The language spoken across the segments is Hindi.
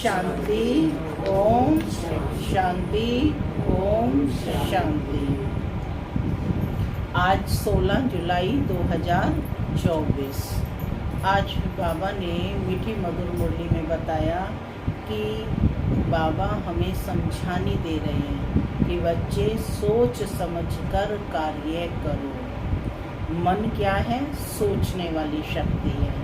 शांति। ओम शांति। ओम शांति। आज 16 जुलाई 2024। आज बाबा ने मीठी मधुर मुरली में बताया कि बाबा हमें समझाने दे रहे हैं कि बच्चे सोच समझकर कार्य करो। मन क्या है? सोचने वाली शक्ति है।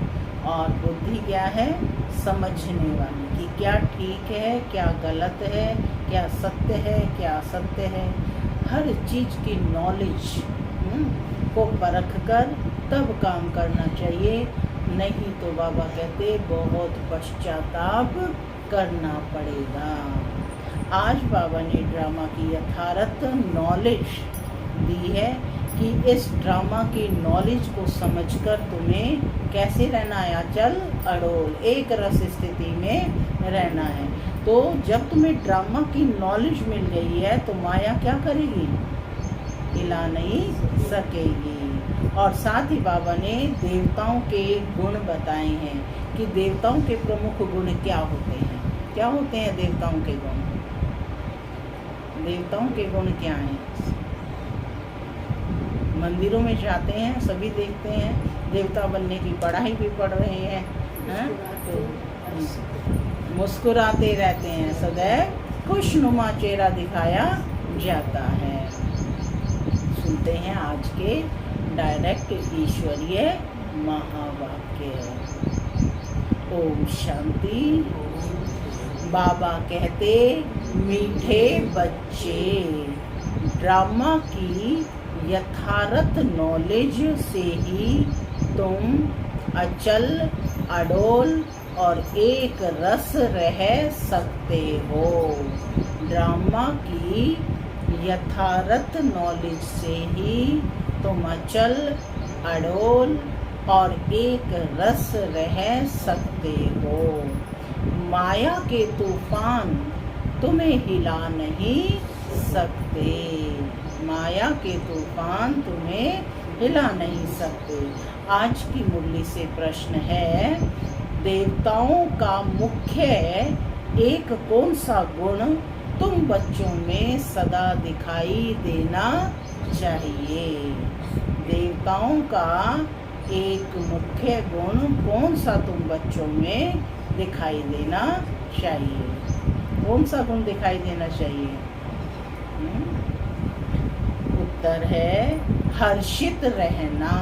और बुद्धि क्या है? समझने वाली, कि क्या ठीक है, क्या गलत है, क्या सत्य है, क्या असत्य है। हर चीज़ की नॉलेज को परख कर तब काम करना चाहिए, नहीं तो बाबा कहते बहुत पश्चाताप करना पड़ेगा। आज बाबा ने ड्रामा की यथार्थ नॉलेज दी है कि इस ड्रामा की नॉलेज को समझकर तुम्हें कैसे रहना है? अचल अडोल एक रस स्थिति में रहना है। तो जब तुम्हें ड्रामा की नॉलेज मिल गई है तो माया क्या करेगी? हिला नहीं सकेगी। और साथ ही बाबा ने देवताओं के गुण बताए हैं कि देवताओं के प्रमुख गुण क्या होते हैं। क्या होते हैं देवताओं के गुण? देवताओं के गुण क्या हैं? मंदिरों में जाते हैं, सभी देखते हैं, देवता बनने की पढ़ाई भी पढ़ रहे हैं, तो मुस्कुराते रहते हैं, सदैव खुशनुमा चेहरा दिखाया जाता है। सुनते हैं आज के डायरेक्ट ईश्वरीय महावाक्य। ओम शांति। बाबा कहते, मीठे बच्चे, ड्रामा की यथार्थ नॉलेज से ही तुम अचल अडोल और एक रस रह सकते हो। ड्रामा की यथार्थ नॉलेज से ही तुम अचल अडोल और एक रस रह सकते हो। माया के तूफान तुम्हें हिला नहीं सकते। माया के तूफान तुम्हें हिला नहीं सकते। आज की मुरली से प्रश्न है, देवताओं का मुख्य एक कौन सा गुण तुम बच्चों में सदा दिखाई देना चाहिए? देवताओं का एक मुख्य गुण कौन सा तुम बच्चों में दिखाई देना चाहिए? कौन सा गुण दिखाई देना चाहिए? उत्तर है हर्षित रहना।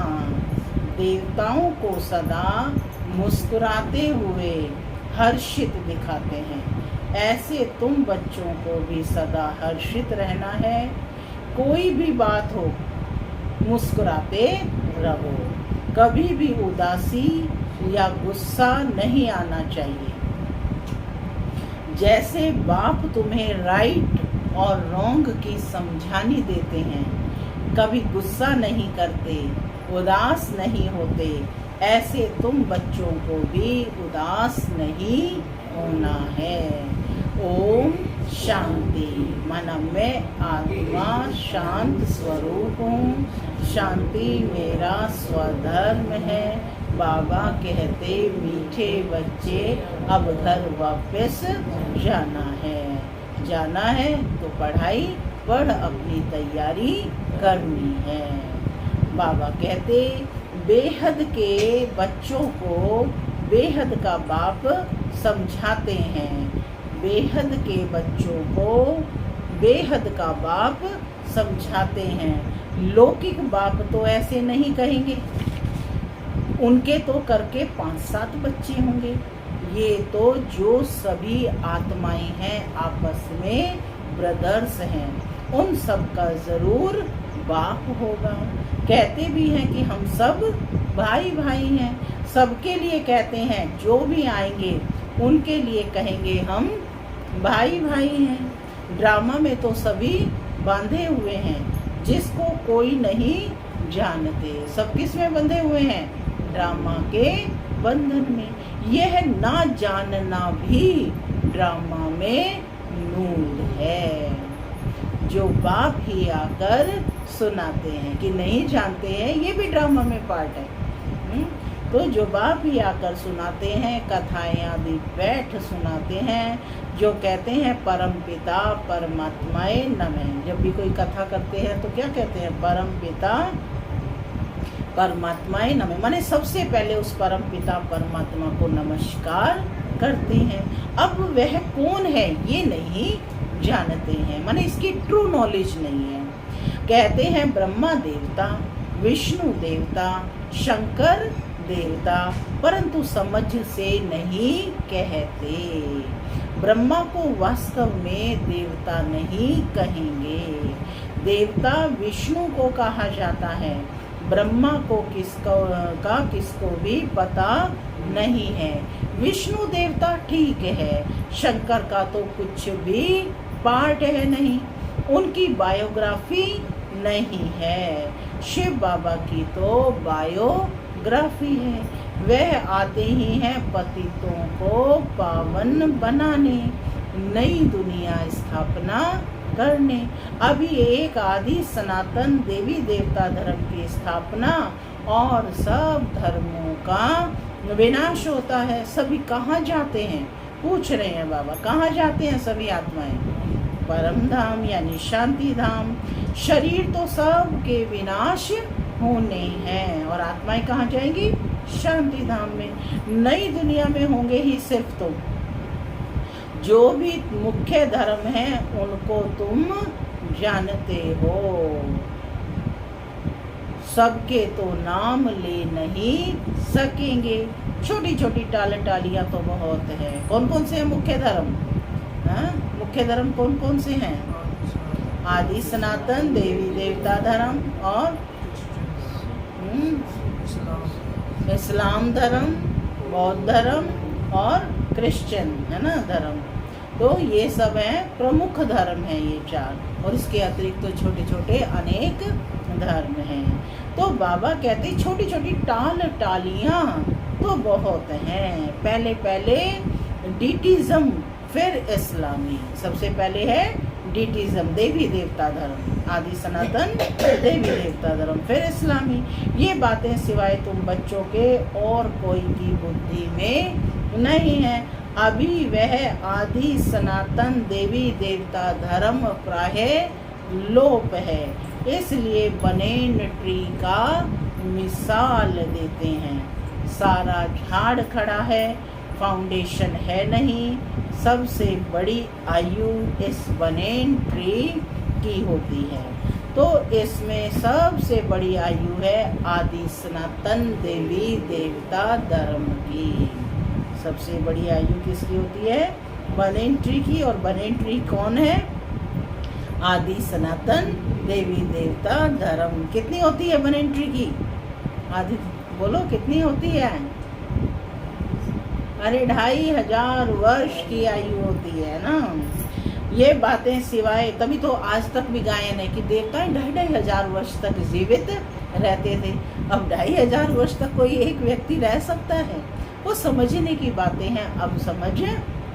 देवताओं को सदा मुस्कुराते हुए हर्षित दिखाते हैं। ऐसे तुम बच्चों को भी सदा हर्षित रहना है। कोई भी बात हो, मुस्कुराते रहो। कभी भी उदासी या गुस्सा नहीं आना चाहिए। जैसे बाप तुम्हें राइट और रॉन्ग की समझानी देते हैं, कभी गुस्सा नहीं करते, उदास नहीं होते, ऐसे तुम बच्चों को भी उदास नहीं होना है। ओम शांति। मन में आत्मा शांत स्वरूप हूँ। शांति मेरा स्वधर्म है। बाबा कहते, मीठे बच्चे, अब घर वापस जाना है। जाना है तो पढ़ाई पढ़, अपनी तैयारी करनी है। बाबा कहते, बेहद के बच्चों को बेहद का बाप समझाते हैं। बेहद के बच्चों को बेहद का बाप समझाते हैं। लौकिक बाप तो ऐसे नहीं कहेंगे, उनके तो करके 5-7 बच्चे होंगे। ये तो जो सभी आत्माएं हैं, आपस में ब्रदर्स हैं, उन सब का जरूर बाप होगा। कहते भी हैं कि हम सब भाई भाई हैं। सबके लिए कहते हैं, जो भी आएंगे उनके लिए कहेंगे हम भाई भाई हैं। ड्रामा में तो सभी बांधे हुए हैं, जिसको कोई नहीं जानते। सब किस में बंधे हुए हैं? ड्रामा के बंधन में। यह ना जानना भी ड्रामा में नूर है, जो बाप ही आकर सुनाते हैं कि नहीं जानते हैं, ये भी ड्रामा में पार्ट है। तो जो बाप ही आकर सुनाते हैं, कथाएं आदि बैठ सुनाते हैं, जो कहते हैं परम पिता परमात्माए नमः। जब भी कोई कथा करते हैं तो क्या कहते हैं? परम पिता परमात्माए नमः, माने सबसे पहले उस परम पिता परमात्मा को नमस्कार करते हैं। अब वह कौन है ये नहीं जानते हैं, माने इसकी ट्रू नॉलेज नहीं है। कहते हैं ब्रह्मा देवता, विष्णु देवता, शंकर देवता, परंतु समझ से नहीं कहते। ब्रह्मा को वास्तव में देवता नहीं कहेंगे। देवता विष्णु को कहा जाता है, ब्रह्मा को किसको भी पता नहीं है। विष्णु देवता ठीक है, शंकर का तो कुछ भी पार्ट है नहीं, उनकी बायोग्राफी नहीं है। शिव बाबा की तो बायोग्राफी है। वह आते ही हैं पतितों को पावन बनाने, नई दुनिया स्थापना करने। अभी एक आदि सनातन देवी देवता धर्म की स्थापना और सब धर्मों का विनाश होता है। सभी कहाँ जाते हैं? पूछ रहे हैं बाबा, कहाँ जाते हैं सभी आत्माएं? परम धाम यानी शांति धाम। शरीर तो सब के विनाश होने हैं और आत्माएं कहाँ जाएंगी? शांति धाम में। नई दुनिया में होंगे ही सिर्फ तुम। जो भी मुख्य धर्म है उनको तुम जानते हो। सबके तो नाम ले नहीं सकेंगे। छोटी छोटी टालियां तो बहुत है। कौन कौन से हैं मुख्य धर्म? मुख्य धर्म कौन कौन से हैं? आदि सनातन देवी देवता धर्म और इस्लाम धर्म, बौद्ध धर्म और क्रिश्चियन है ना धर्म। तो ये सब हैं प्रमुख धर्म हैं ये चार, और इसके अतिरिक्त तो छोटे छोटे अनेक धर्म हैं। तो बाबा कहते छोटी छोटी टालियां तो बहुत हैं। पहले डीटिज्म, फिर इस्लामी। सबसे पहले है डीटिज्म देवी देवता धर्म, आदि सनातन देवी देवता धर्म, फिर इस्लामी। ये बातें सिवाय तुम बच्चों के और कोई की बुद्धि में नहीं है। अभी वह आदि सनातन देवी देवता धर्म प्रायः लोप है, इसलिए बनेन ट्री का मिसाल देते हैं। सारा झाड़ खड़ा है, फाउंडेशन है नहीं। सबसे बड़ी आयु इस बनेन ट्री की होती है। तो इसमें सबसे बड़ी आयु है आदि सनातन देवी देवता धर्म की। सबसे बड़ी आयु किसकी होती है? बनेन ट्री की। और बनेन ट्री कौन है? आदि सनातन देवी देवता धर्म। कितनी होती है बनेन ट्री की? आदि बोलो कितनी होती है? अरे 2500 वर्ष की आयु होती है ना। ये बातें सिवाय तभी तो आज तक भी गायन है कि देवताएं 2500 वर्ष तक जीवित रहते थे। अब 2500 वर्ष तक कोई एक व्यक्ति रह सकता है? वो समझने की बातें हैं, अब समझ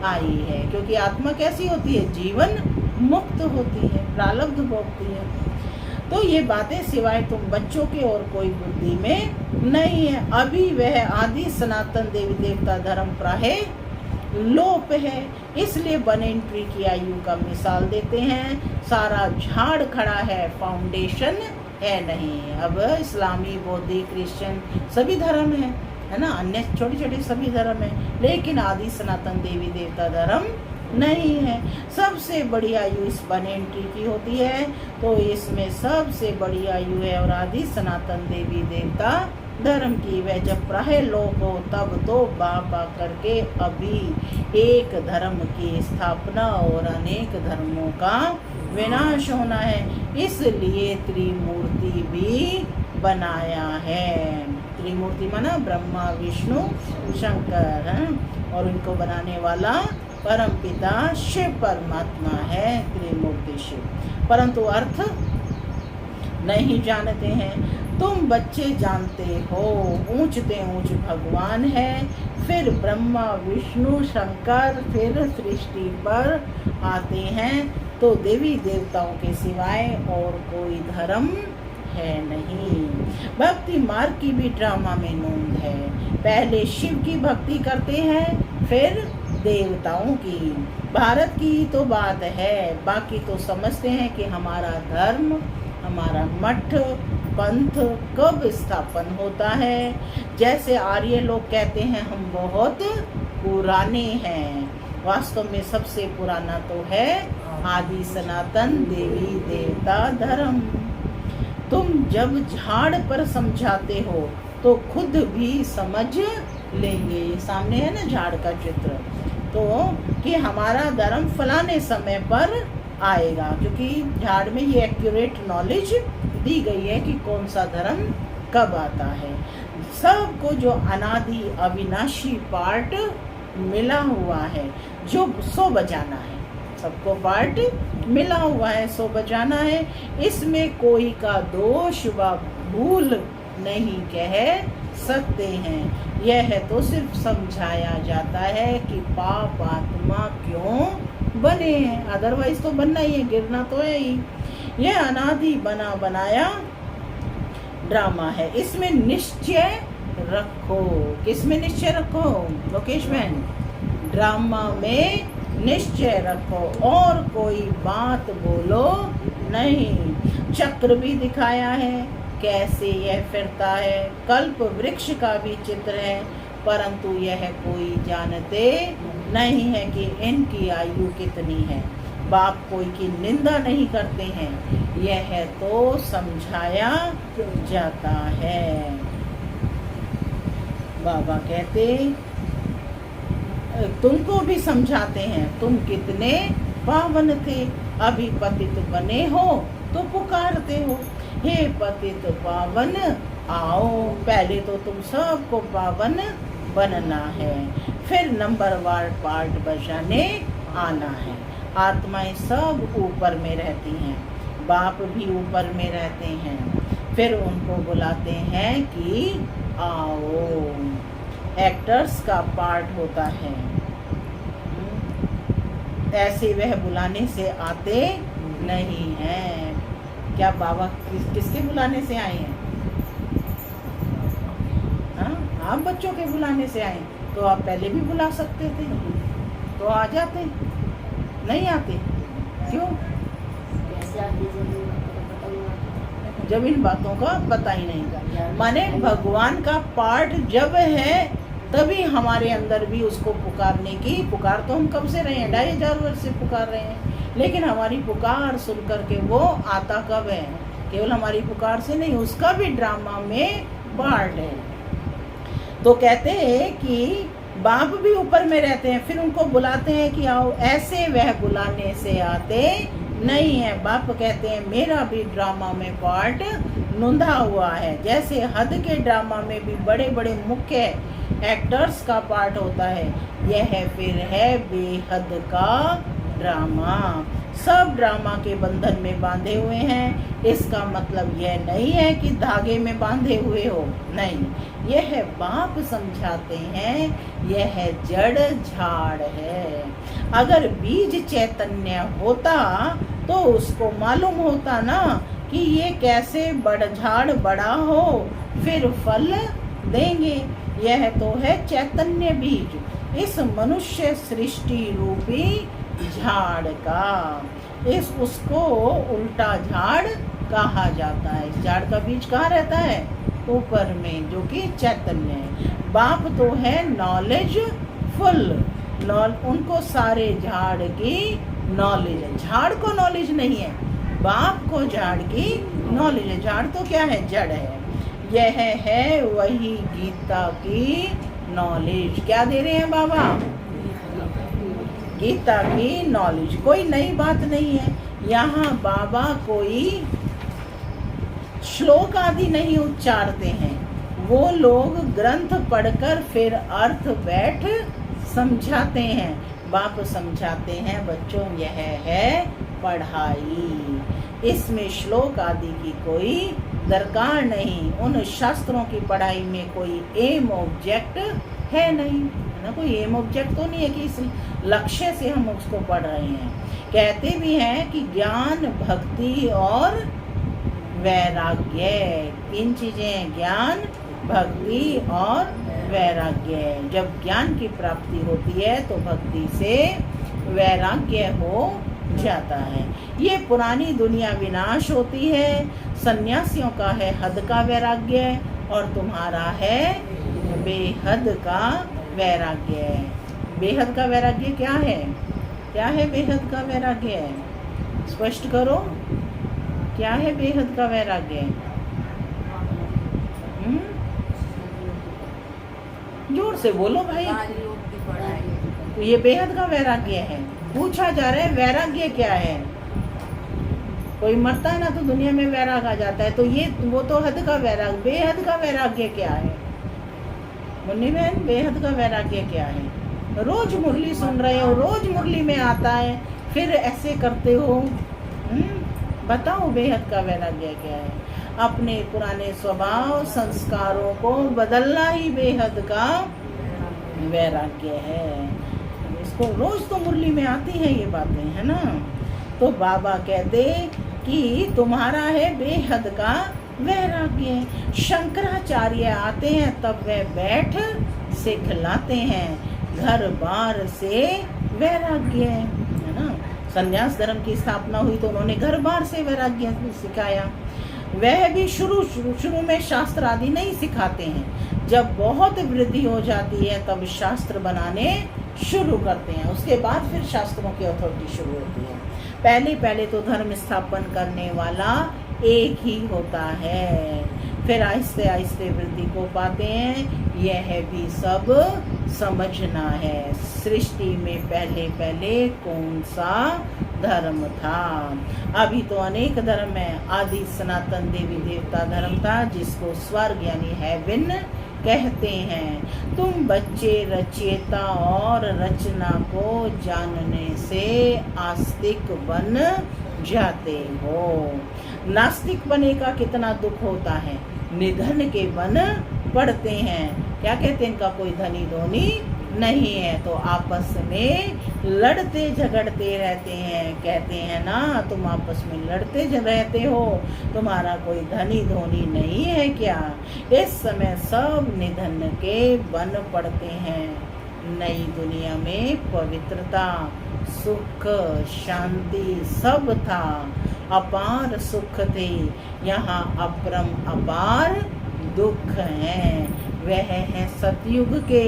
आई है। क्योंकि आत्मा कैसी होती है? जीवन मुक्त होती है, प्रारब्ध भोगती है। तो ये बातें सिवाय तुम बच्चों के और कोई बुद्धि में नहीं है। अभी वह आदि सनातन देवी देवता धर्म प्रायः लोप है, इसलिए बनेन ट्री की आयु का मिसाल देते हैं। सारा झाड़ खड़ा है, फाउंडेशन है नहीं। अब इस्लामी, बौद्धिक, क्रिश्चियन सभी धर्म है ना, अन्य छोटे छोटे सभी धर्म है, लेकिन आदि सनातन देवी देवता धर्म नहीं है। सबसे बड़ी आयु इस बनेन ट्री की होती है, तो इसमें सबसे बड़ी आयु है और आदि सनातन देवी देवता धर्म की। वह जब प्रायः लोप हो तब तो बाप आकर के अभी एक धर्म की स्थापना और अनेक धर्मों का विनाश होना है, इसलिए त्रिमूर्ति भी बनाया है। त्रिमूर्ति माना ब्रह्मा विष्णु शंकर है, और इनको बनाने वाला परम पिता शिव परमात्मा है, त्रिमूर्ति शिव। परंतु अर्थ नहीं जानते हैं। तुम बच्चे जानते हो ऊंचते ऊंच भगवान है, फिर ब्रह्मा विष्णु शंकर, फिर सृष्टि पर आते हैं। तो देवी देवताओं के सिवाय और कोई धर्म है नहीं। भक्ति मार्ग की भी ड्रामा में नोंद है। पहले शिव की भक्ति करते हैं, फिर देवताओं की। भारत की तो बात है, बाकी तो समझते हैं कि हमारा धर्म, हमारा मठ पंथ कब स्थापन होता है। जैसे आर्य लोग कहते हैं हम बहुत पुराने हैं, वास्तव में सबसे पुराना तो है आदि सनातन देवी देवता धर्म। तुम जब झाड़ पर समझाते हो तो खुद भी समझ लेंगे। ये सामने है ना झाड़ का चित्र, तो कि हमारा धर्म फलाने समय पर आएगा, क्योंकि झाड़ में ये एक्यूरेट नॉलेज दी गई है कि कौन सा धर्म कब आता है। सबको जो अनादि अविनाशी पार्ट मिला हुआ है, जो 100 बजाना है, सबको पार्ट मिला हुआ है, 100 बजाना है। इसमें कोई का दोष व भूल नहीं कह सकते हैं। यह तो सिर्फ समझाया जाता है कि पाप आत्मा क्यों बने हैं, अदरवाइज तो बनना ही है, गिरना तो है ही। यह अनादि बना बनाया ड्रामा है, इसमें निश्चय रखो। किसमें निश्चय रखो लोकेश बहन? ड्रामा में निश्चय रखो और कोई बात बोलो नहीं। चक्र भी दिखाया है कैसे यह फिरता है, कल्प वृक्ष का भी चित्र है, परंतु यह कोई जानते नहीं है कि इनकी आयु कितनी है। बाप कोई की निंदा नहीं करते हैं, यह तो समझाया जाता है। बाबा कहते तुमको भी समझाते हैं, तुम कितने पावन थे, अभी पतित बने हो तो पुकारते हो, हे पतित पावन आओ। पहले तो तुम सबको पावन बनना है, फिर नंबरवार पार्ट बजाने आना है। आत्माएं सब ऊपर में रहती हैं, बाप भी ऊपर में रहते हैं, फिर उनको बुलाते हैं कि आओ। एक्टर्स का पार्ट होता है, ऐसे वह बुलाने से आते नहीं हैं। क्या बाबा किसके बुलाने से आए हैं? हाँ, आप बच्चों के बुलाने से आए, तो आप पहले भी बुला सकते थे, तो आ जाते, नहीं आते क्यों? जब इन बातों का पता ही नहीं। माने भगवान का पार्ट जब है तभी हमारे अंदर भी उसको पुकारने की, पुकार तो हम कब से रहे हैं, 2500 वर्ष से पुकार रहे हैं, लेकिन हमारी पुकार सुन करके वो आता कब है? केवल हमारी पुकार से नहीं, उसका भी ड्रामा में पार्ट है। तो कहते हैं कि बाप भी ऊपर में रहते हैं, फिर उनको बुलाते हैं कि आओ। ऐसे वह बुलाने से आते नहीं है। बाप कहते हैं मेरा भी ड्रामा में पार्ट नोंधा हुआ है। जैसे हद के ड्रामा में भी बड़े बड़े मुख्य एक्टर्स का पार्ट होता है, यह फिर है बेहद का ड्रामा। सब ड्रामा के बंधन में बांधे हुए हैं। इसका मतलब यह नहीं है कि धागे में बांधे हुए हो, नहीं, यह बाप समझाते हैं यह जड़ झाड़ है। अगर बीज चैतन्य होता तो उसको मालूम होता ना कि ये कैसे झाड़ बड़ा हो फिर फल देंगे। यह तो है चैतन्य बीज, इस मनुष्य सृष्टि रूपी झाड़ का। उसको उल्टा झाड़ कहा जाता है। इस झाड़ का बीज कहाँ रहता है? ऊपर में, जो कि चैतन्य है। बाप तो है नॉलेज फुल, उनको सारे झाड़ की नॉलेज है। झाड़ को नॉलेज नहीं है, बाप को झाड़ की नॉलेज है। झाड़ तो क्या है? जड़ है। यह है वही गीता की नॉलेज। क्या दे रहे हैं बाबा? गीता की नॉलेज। कोई नई बात नहीं है यहाँ। बाबा कोई श्लोक आदि नहीं उच्चारते हैं, वो लोग ग्रंथ पढ़कर फिर अर्थ बैठ समझाते हैं। बाप समझाते हैं बच्चों यह है पढ़ाई, इसमें श्लोक आदि की कोई दरकार नहीं। उन शास्त्रों की पढ़ाई में कोई एम ऑब्जेक्ट है नहीं, है ना? कोई एम ऑब्जेक्ट तो नहीं है कि इस लक्ष्य से हम उसको पढ़ रहे हैं। कहते भी हैं कि ज्ञान भक्ति और वैराग्य। 3 चीजें, ज्ञान, भक्ति और वैराग्य। जब ज्ञान की प्राप्ति होती है तो भक्ति से वैराग्य हो जाता है। ये पुरानी दुनिया विनाश होती है। सन्यासियों का है हद का वैराग्य और तुम्हारा है बेहद का वैराग्य। बेहद का वैराग्य क्या है? क्या है बेहद का वैराग्य? स्पष्ट करो, क्या है बेहद का वैराग्य? जोर से बोलो भाई। तो ये बेहद का वैराग्य है। पूछा जा रहा है वैराग्य क्या है? कोई मरता है ना तो दुनिया में वैराग आ जाता है, तो ये वो तो हद का वैराग। बेहद का वैराग्य क्या है मुन्नी बहन? बेहद का वैराग्य क्या है? रोज मुरली सुन रहे हो, रोज मुरली में आता है, फिर ऐसे करते हो। बताओ बेहद का वैराग्य क्या है? अपने पुराने स्वभाव संस्कारों को बदलना ही बेहद का वैराग्य है। इसको रोज तो मुरली में आती है ये बातें, है ना। तो बाबा कहते कि तुम्हारा है बेहद का वैराग्य। शंकराचार्य आते हैं तब वे बैठ सिखलाते हैं, घर बार से वैराग्य, है ना। संन्यास धर्म की स्थापना हुई तो उन्होंने घर बार से वैराग्य सिखाया। वह भी शुरू में शास्त्र आदि नहीं सिखाते हैं। जब बहुत वृद्धि हो जाती है तब शास्त्र बनाने शुरू करते हैं, उसके बाद फिर शास्त्रों की अथॉरिटी शुरू होती है। पहले तो धर्म स्थापन करने वाला एक ही होता है, फिर आहिस्ते आहिस्ते वृद्धि को पाते हैं। यह भी सब समझना है। सृष्टि में पहले कौन सा धर्म था? अभी तो अनेक धर्म है। आदि सनातन देवी देवता धर्म था जिसको स्वर्ग यानी हेवन कहते हैं। तुम बच्चे रचयिता और रचना को जानने से आस्तिक बन जाते हो। नास्तिक बने का कितना दुख होता है। निधन के बन पड़ते हैं। क्या कहते हैं? इनका कोई धनी धोनी नहीं है, तो आपस में लड़ते झगड़ते रहते हैं। कहते हैं ना, तुम आपस में लड़ते रहते हो, तुम्हारा कोई धनी धोनी नहीं है क्या? इस समय सब निधन के बन पड़ते हैं। नई दुनिया में पवित्रता, सुख, शांति सब था। अपार सुख थे, यहाँ अपरम अपार दुख हैं। वह है सतयुग के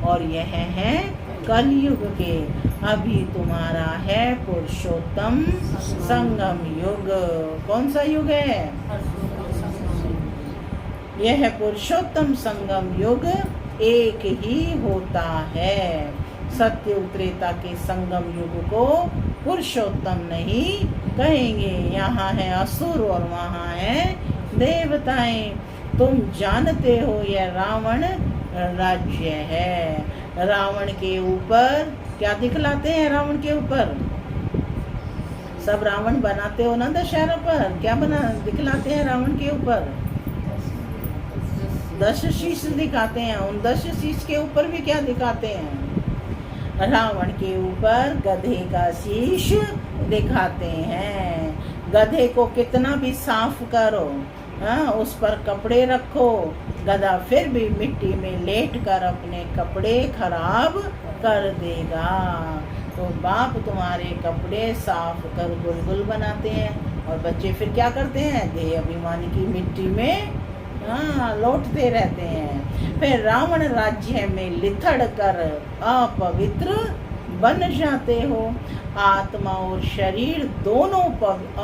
और यह है कलयुग के। अभी तुम्हारा है पुरुषोत्तम संगम युग। कौन सा युग है? यह पुरुषोत्तम संगम युग एक ही होता है। सत्ययुग त्रेता के संगम युग को पुरुषोत्तम नहीं कहेंगे। यहाँ है असुर और वहाँ है देवताएं। तुम जानते हो यह रावण राज्य है। रावण के ऊपर क्या दिखलाते हैं? रावण के ऊपर सब रावण बनाते हो ना दशहरा पर, क्या बना दिखलाते हैं रावण के ऊपर? 10 शीश दिखाते हैं। उन 10 शीश के ऊपर भी क्या दिखाते हैं? रावण के ऊपर गधे का शीश दिखाते हैं। गधे को कितना भी साफ करो, हाँ, उस पर कपड़े रखो, गधा फिर भी मिट्टी में लेट कर अपने कपड़े खराब कर देगा। तो बाप तुम्हारे कपड़े साफ कर गुलगुल बनाते हैं और बच्चे फिर क्या करते हैं? देह अभिमानी की मिट्टी में लौटते रहते हैं। फिर रावण राज्य में लिथड़ कर अपवित्र बन जाते हो। आत्मा और शरीर दोनों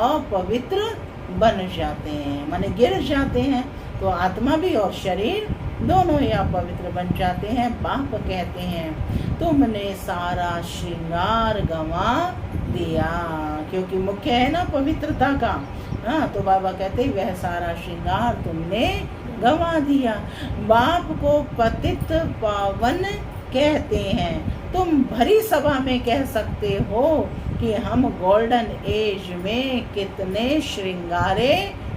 अपवित्र बन जाते हैं, माने गिर जाते हैं। तो आत्मा भी और शरीर दोनों ही अपवित्र बन जाते हैं। बाप कहते हैं तुमने सारा श्रृंगार गंवा दिया, क्योंकि मुख्य है ना पवित्रता का। हाँ, तो बाबा कहते वह सारा श्रृंगार तुमने गंवा दिया। बाप को पतित पावन कहते हैं। तुम भरी सभा में कह सकते हो कि हम गोल्डन एज में कितने श्रृंगारे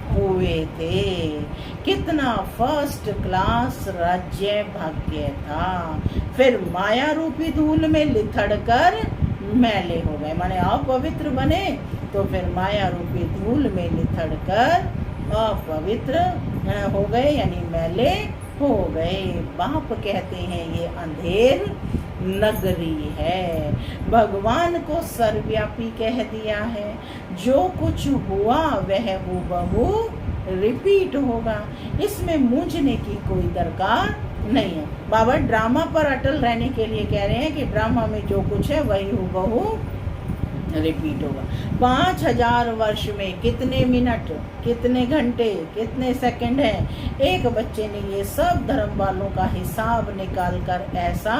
हुए थे, कितना फर्स्ट क्लास राज्य भाग्य था। फिर माया रूपी धूल में लिथड़ कर मैले हो गए, माने अपवित्र बने तो फिर माया रूपी धूल में लिथड़ कर अपवित्र हो गए, यानी मैले हो गए। बाप कहते हैं ये अंधेर नगरी है। भगवान को सर्वव्यापी कह दिया है। जो कुछ हुआ वह हूबहू रिपीट होगा, इसमें मूंझने की कोई दरकार नहीं है। बाबा ड्रामा पर अटल रहने के लिए कह रहे हैं कि ड्रामा में जो कुछ है वही हूबहू रिपीट होगा। 5000 वर्ष में कितने मिनट, कितने घंटे, कितने सेकंड हैं। एक बच्चे ने ये सब धर्म वालों का हिसाब निकाल कर ऐसा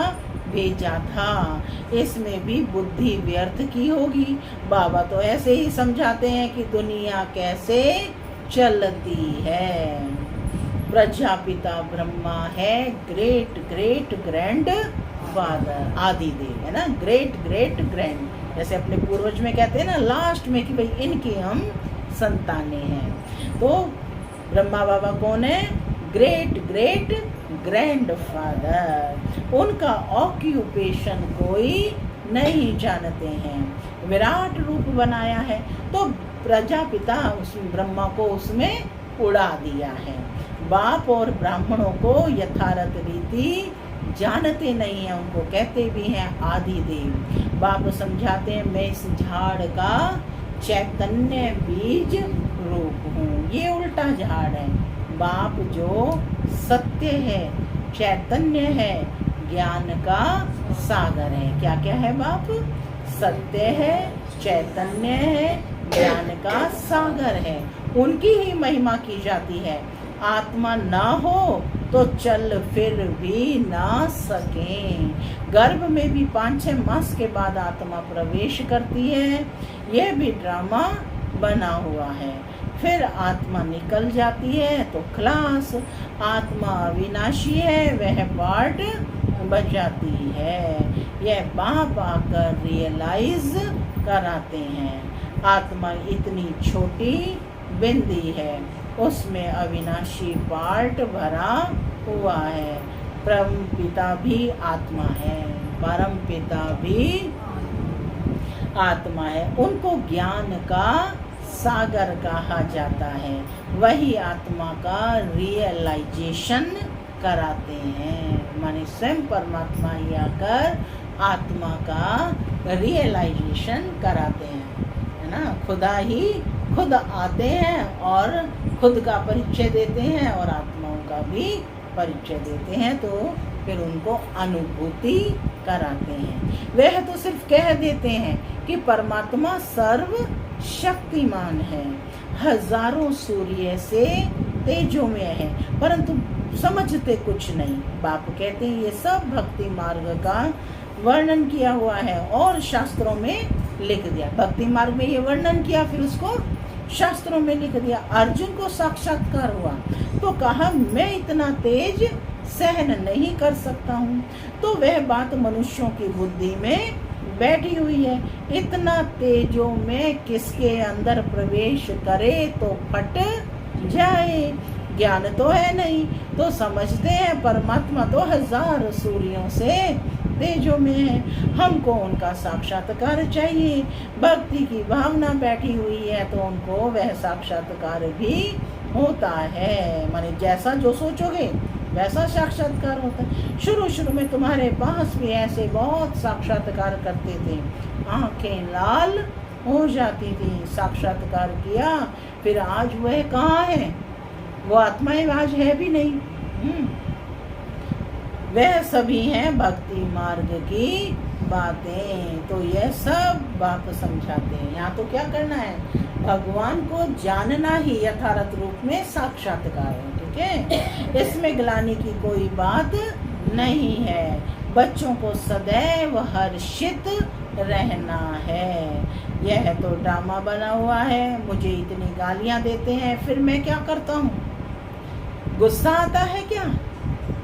भेजा था। इसमें भी बुद्धि व्यर्थ की होगी। बाबा तो ऐसे ही समझाते हैं कि दुनिया कैसे चलती है। प्रजापिता ब्रह्मा है, ग्रेट ग्रेट ग्रैंड फादर, आदि देव है ना, ग्रेट ग्रेट ग्रैंड, जैसे अपने पूर्वज में कहते हैं ना लास्ट में कि भाई इनकी हम संतानें हैं। तो ब्रह्मा बाबा कौन है? Great great grand father. उनका ऑक्यूपेशन कोई नहीं जानते हैं। विराट रूप बनाया है तो प्रजापिता उस ब्रह्मा को उसमें उड़ा दिया है। बाप और ब्राह्मणों को यथार्थ रीति जानते नहीं है, उनको कहते भी हैं आदि देव। बाप समझाते हैं मैं इस झाड़ का चैतन्य बीज रूप हूँ। ये उल्टा झाड़ है। बाप जो सत्य है, चैतन्य है, ज्ञान का सागर है। क्या क्या है बाप? सत्य है, चैतन्य है, ज्ञान का सागर है। उनकी ही महिमा की जाती है। आत्मा ना हो तो चल फिर भी ना सकें। गर्भ में भी 5-6 मास के बाद आत्मा प्रवेश करती है। यह भी ड्रामा बना हुआ है। फिर आत्मा निकल जाती है तो क्लास। आत्मा अविनाशी है, वह पार्ट बजाती है। यह बाप आकर रियलाइज कराते हैं। आत्मा इतनी छोटी बिंदी है, उसमें अविनाशी पार्ट भरा हुआ है। परम पिता भी आत्मा है, परम पिता भी आत्मा है। उनको ज्ञान का सागर कहा जाता है। वही आत्मा का रियलाइजेशन कराते हैं। माने स्वयं परमात्मा ही आकर आत्मा का रियलाइजेशन कराते हैं, है ना। खुदा ही खुद आते हैं और खुद का परिचय देते हैं और आत्माओं का भी परिचय देते हैं, तो फिर उनको अनुभूति कराते हैं। वह तो सिर्फ कह देते हैं कि परमात्मा सर्व शक्तिमान है, हजारों सूर्य से तेजोमय है, परंतु समझते कुछ नहीं। बाप कहते हैं ये सब भक्ति मार्ग का वर्णन किया हुआ है और शास्त्रों में लिख दिया। भक्ति मार्ग में ये वर्णन किया, फिर उसको शास्त्रों में लिख दिया। अर्जुन को साक्षात्कार हुआ तो कहा मैं इतना तेज सहन नहीं कर सकता हूँ। तो वह बात मनुष्यों की बुद्धि में बैठी हुई है। इतना तेजों में किसके अंदर प्रवेश करे तो फट जाए। ज्ञान तो है नहीं, तो समझते हैं परमात्मा तो हजार सूर्यों से तेजों में है, हमको उनका साक्षात्कार चाहिए। भक्ति की भावना बैठी हुई है तो उनको वह साक्षात्कार भी होता है। माने जैसा जो सोचोगे वैसा साक्षात्कार होता है। शुरू में तुम्हारे पास भी ऐसे बहुत साक्षात्कार करते थे, आंखें लाल हो जाती थी, साक्षात्कार किया, फिर आज वह कहाँ है? वो आत्माएं आज है भी नहीं। वह सभी हैं भक्ति मार्ग की बातें। तो यह सब बाप समझाते हैं। यहाँ तो क्या करना है? भगवान को जानना ही यथार्थ रूप में साक्षात्कार है। ठीक है, इसमें गिलानी की कोई बात नहीं है। बच्चों को सदैव हर्षित रहना है। यह तो ड्रामा बना हुआ है। मुझे इतनी गालियां देते हैं, फिर मैं क्या करता हूँ? गुस्सा आता है क्या?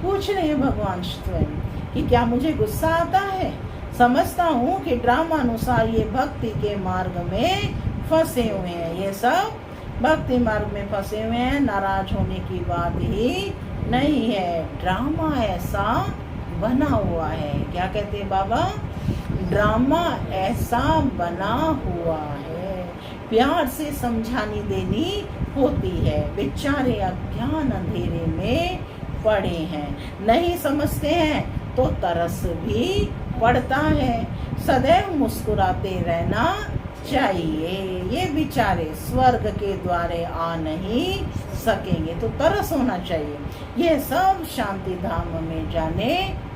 पूछ रहे हैं भगवान स्वयं कि क्या मुझे गुस्सा आता है? समझता हूँ कि ड्रामा अनुसार ये भक्ति के मार्ग में फंसे हुए हैं। ये सब भक्ति मार्ग में फंसे हुए हैं। नाराज होने की बात ही नहीं है। ड्रामा ऐसा बना हुआ है। क्या कहते हैं बाबा? ड्रामा ऐसा बना हुआ है। प्यार से समझानी देनी होती है। बेचारे अज्ञान अंधेरे में पड़े हैं, नहीं समझते हैं तो तरस भी पड़ता है। सदैव मुस्कुराते रहना चाहिए, ये बेचारे स्वर्ग के द्वारे आ नहीं सकेंगे, तो तरस होना चाहिए। ये सब शांति धाम में जाने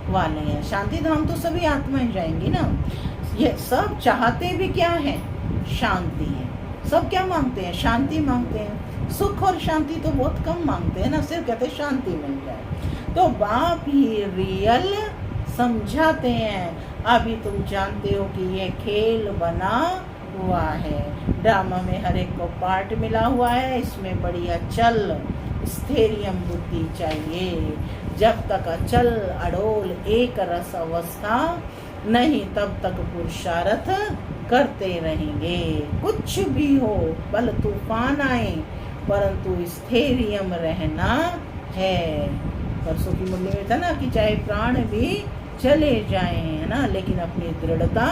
वाले हैं। शांति धाम तो सभी आत्माएं जाएंगी ना। ये सब चाहते भी क्या है? शांति है। सब क्या मांगते हैं? शांति मांगते हैं। सुख और शांति तो बहुत कम मांगते हैं ना, सिर्फ कहते शांति मिल जाए। तो बाप ही रियल समझाते हैं। अभी तुम जानते हो कि ये खेल बना हुआ है, ड्रामा में हर एक को पार्ट मिला हुआ है। इसमें बड़ी अचल स्थैर्य बुद्धि चाहिए। जब तक अचल अडोल एक रस अवस्था नहीं, तब तक पुरुषार्थ करते रहेंगे। कुछ भी हो, बल तूफान आए, परंतु स्थैर्य रहना है। परसों की मुरली में था ना कि चाहे प्राण भी चले जाएं, है ना, लेकिन अपनी दृढ़ता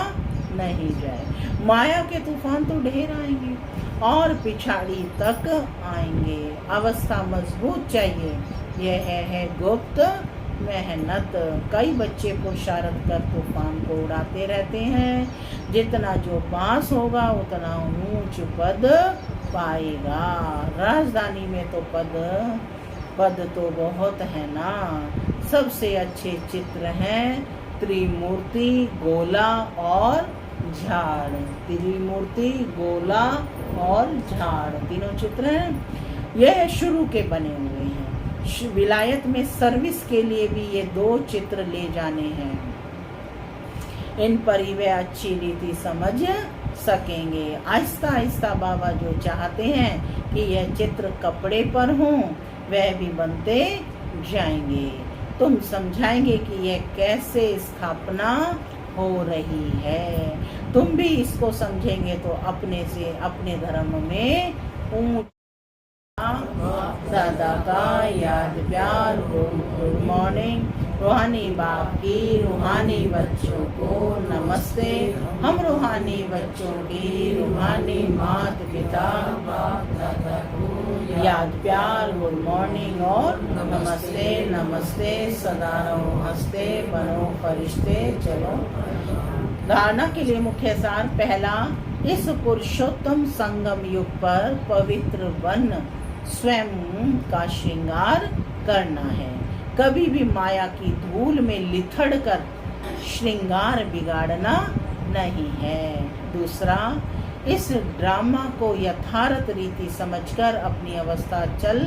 नहीं जाए। माया के तूफान तो ढेर आएंगे और पिछाड़ी तक आएंगे। अवस्था मजबूत चाहिए। यह है गुप्त मेहनत। कई बच्चे पुरुषार्थ कर तूफान को उड़ाते रहते हैं। जितना जो पास होगा उतना ऊंच पद पाएगा। राजधानी में तो पद तो बहुत है ना। सबसे अच्छे चित्र हैं त्रिमूर्ति, गोला और झाड़। त्रिमूर्ति, गोला और झाड़, तीनों चित्र हैं। यह शुरू के बने हुए हैं। विलायत में सर्विस के लिए भी ये 2 चित्र ले जाने हैं। इन पर ही वे अच्छी रीति समझ सकेंगे। आहिस्ता आहिस्ता बाबा जो चाहते हैं कि यह चित्र कपड़े पर हों, वह भी बनते जाएंगे। तुम समझाएंगे कि यह कैसे स्थापना हो रही है। तुम भी इसको समझेंगे तो अपने से अपने धर्म में ऊंचा दादा का याद प्यार। Good morning. रूहानी बाप की रूहानी बच्चों को नमस्ते। हम रूहानी बच्चों की रूहानी माता पिता बाप दादा को याद प्यार, गुड मॉर्निंग और नमस्ते। नमस्ते, सदा रहो हंसते, बनो फरिश्ते, चलो। धारणा के लिए मुख्य सार। पहला, इस पुरुषोत्तम संगम युग पर पवित्र वन स्वयं का श्रृंगार करना है। कभी भी माया की धूल में लिथड़ कर श्रृंगार बिगाड़ना नहीं है। दूसरा, इस ड्रामा को यथार्थ रीति समझकर अपनी अवस्था चल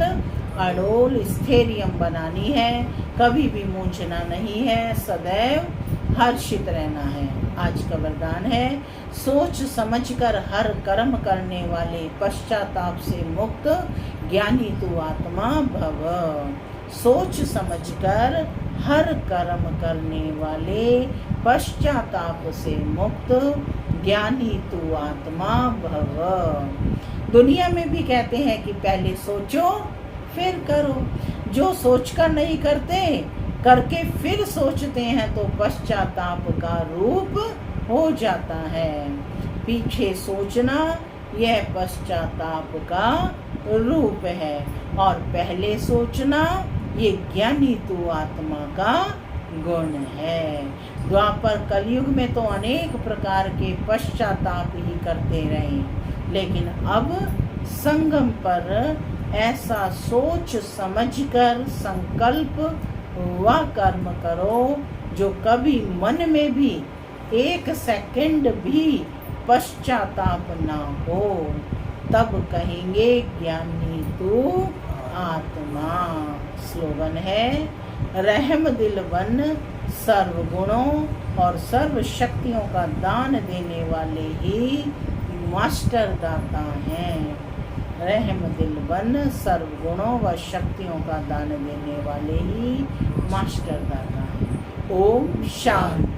अडोल स्थैर्यम बनानी है। कभी भी मूंझना नहीं है, सदैव हर्षित रहना है। आज का वरदान है, सोच समझकर हर कर्म करने वाले पश्चाताप से मुक्त ज्ञानी तू आत्मा भव। सोच समझकर हर कर्म करने वाले पश्चाताप से मुक्त ज्ञानी तू आत्मा भव। दुनिया में भी कहते हैं कि पहले सोचो फिर करो। जो सोचकर नहीं करते, करके फिर सोचते हैं तो पश्चाताप का रूप हो जाता है। पीछे सोचना यह पश्चाताप का रूप है और पहले सोचना ये ज्ञानी तू आत्मा का गुण है। द्वापर कलयुग में तो अनेक प्रकार के पश्चाताप ही करते रहे, लेकिन अब संगम पर ऐसा सोच समझकर संकल्प व कर्म करो जो कभी मन में भी 1 सेकंड भी पश्चाताप ना हो, तब कहेंगे ज्ञानी तू आत्मा। स्लोगन है, रहम दिल वन सर्व गुणों और सर्व शक्तियों का दान देने वाले ही मास्टर दाता हैं। रहम दिल वन सर्व गुणों व शक्तियों का दान देने वाले ही मास्टर दाता हैं। ओम शांति।